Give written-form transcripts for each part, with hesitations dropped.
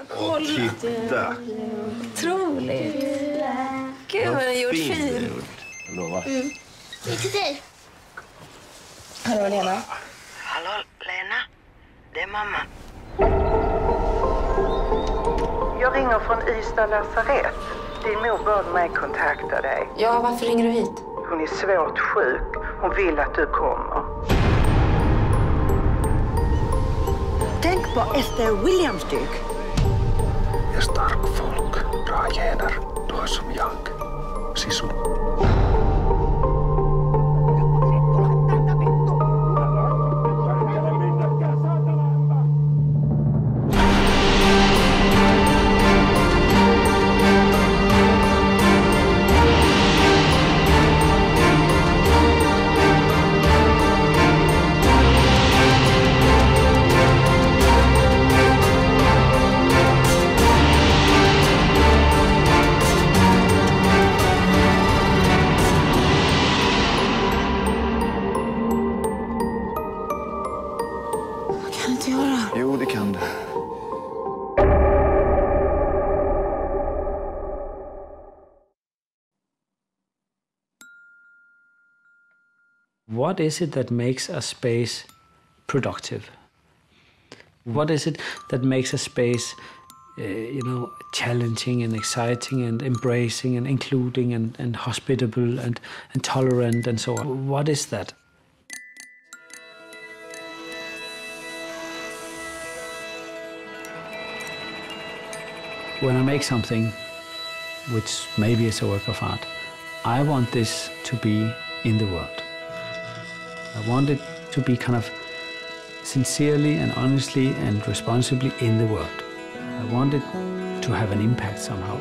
Kolla! Titta! Otroligt! Gud vad den gjort fin! Lovar. Gick till dig? Hallå Lena? Hallå Lena, det är mamma. Jag ringer från Ystad lasarett. Din mor bad mig kontakta dig. Ja, varför ringer du hit? Hon är svårt sjuk. Hon vill att du kommer. Tänk på Esther Williams-tyg. Ja stark folk drar gener, då som jag. Sisu. Jo, det kan du. What is it that makes a space productive? What is it that makes a space, challenging and exciting and embracing and including and hospitable and tolerant and so on? What is that? When I make something, which maybe is a work of art, I want this to be in the world. I want it to be kind of sincerely and honestly and responsibly in the world. I want it to have an impact somehow.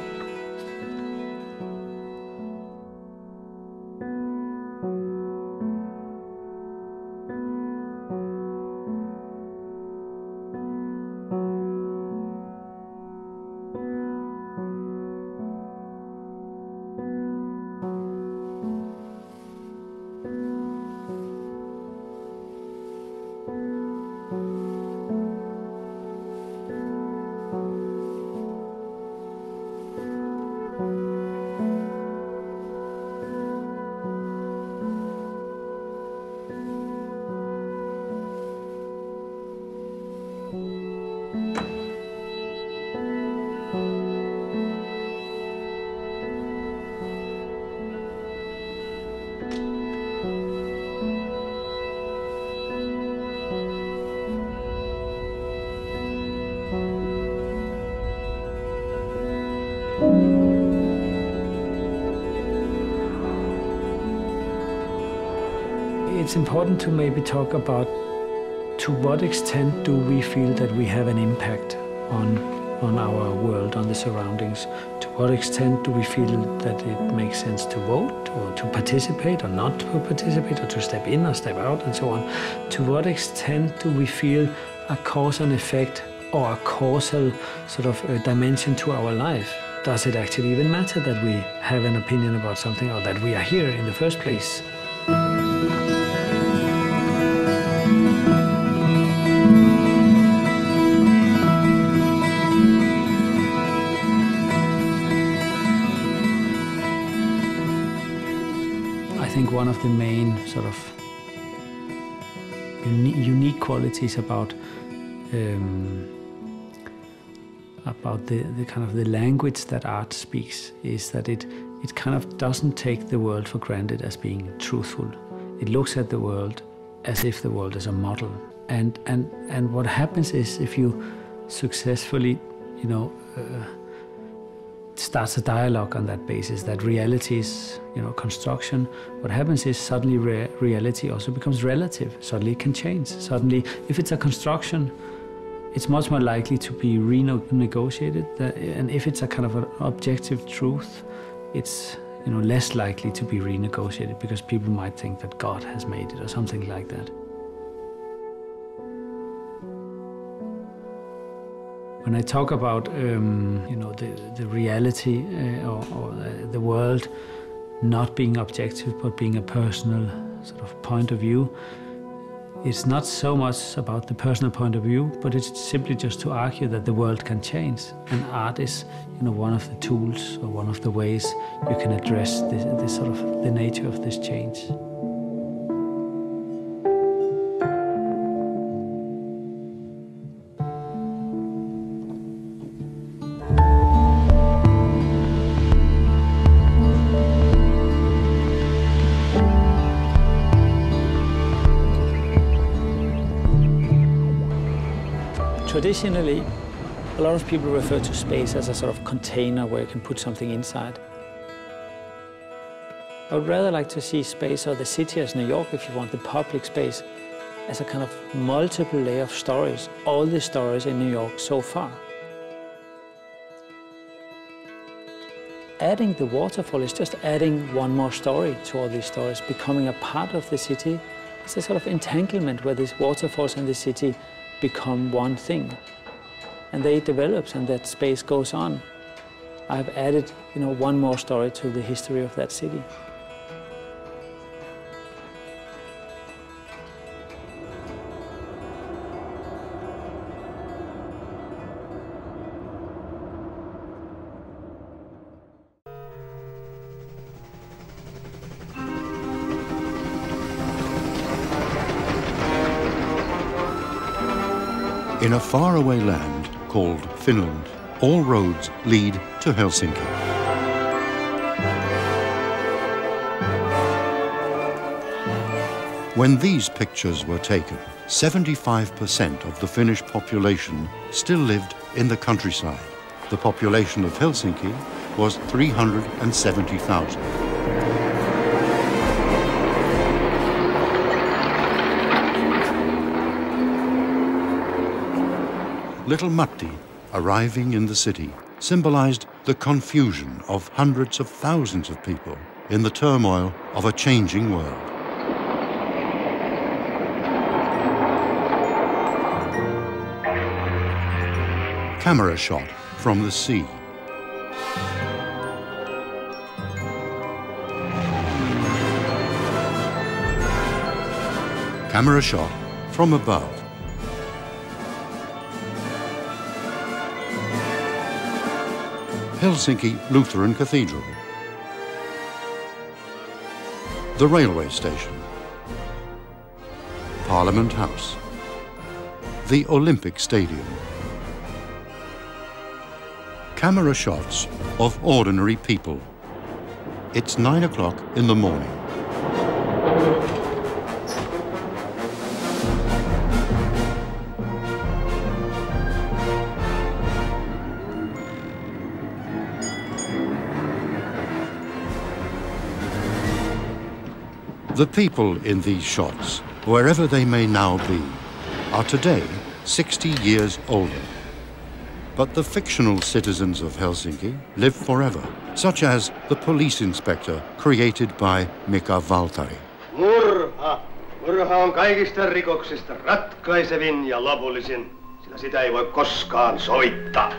It's important to maybe talk about to what extent do we feel that we have an impact on our world, on the surroundings. To what extent do we feel that it makes sense to vote or to participate or not to participate or to step in or step out and so on. To what extent do we feel a cause and effect or a causal sort of dimension to our life? Does it actually even matter that we have an opinion about something or that we are here in the first place? I think one of the main sort of unique qualities about the kind of the language that art speaks is that it kind of doesn't take the world for granted as being truthful. It looks at the world as if the world is a model. And what happens is if you successfully, starts a dialogue on that basis, that reality is, construction, what happens is suddenly reality also becomes relative. Suddenly it can change. Suddenly, if it's a construction, it's much more likely to be renegotiated. And if it's a kind of an objective truth, it's less likely to be renegotiated because people might think that God has made it or something like that. When I talk about the reality or the world not being objective but being a personal sort of point of view, It's not so much about the personal point of view, but it's simply just to argue that the world can change, and art is, one of the tools or one of the ways you can address this sort of the nature of this change. Traditionally, a lot of people refer to space as a sort of container where you can put something inside. I would rather like to see space, or the city as New York, if you want, the public space, as a kind of multiple layer of stories, all the stories in New York so far. Adding the waterfall is just adding one more story to all these stories, becoming a part of the city. It's a sort of entanglement where these waterfalls and the city become one thing, and they develop, and that space goes on. I've added, one more story to the history of that city. In a faraway land called Finland, all roads lead to Helsinki. When these pictures were taken, 75% of the Finnish population still lived in the countryside. The population of Helsinki was 370,000. Little Matti, arriving in the city, symbolized the confusion of hundreds of thousands of people in the turmoil of a changing world. Camera shot from the sea. Camera shot from above. Helsinki Lutheran Cathedral. The railway station. Parliament House. The Olympic Stadium. Camera shots of ordinary people. It's 9 o'clock in the morning. The people in these shots, wherever they may now be, are today 60 years older. But the fictional citizens of Helsinki live forever, such as the police inspector created by Mika Valtari. Murha! Murha on kaikista rikoksista ratkaisevin ja lopullisin, sillä sitä ei voi koskaan soittaa.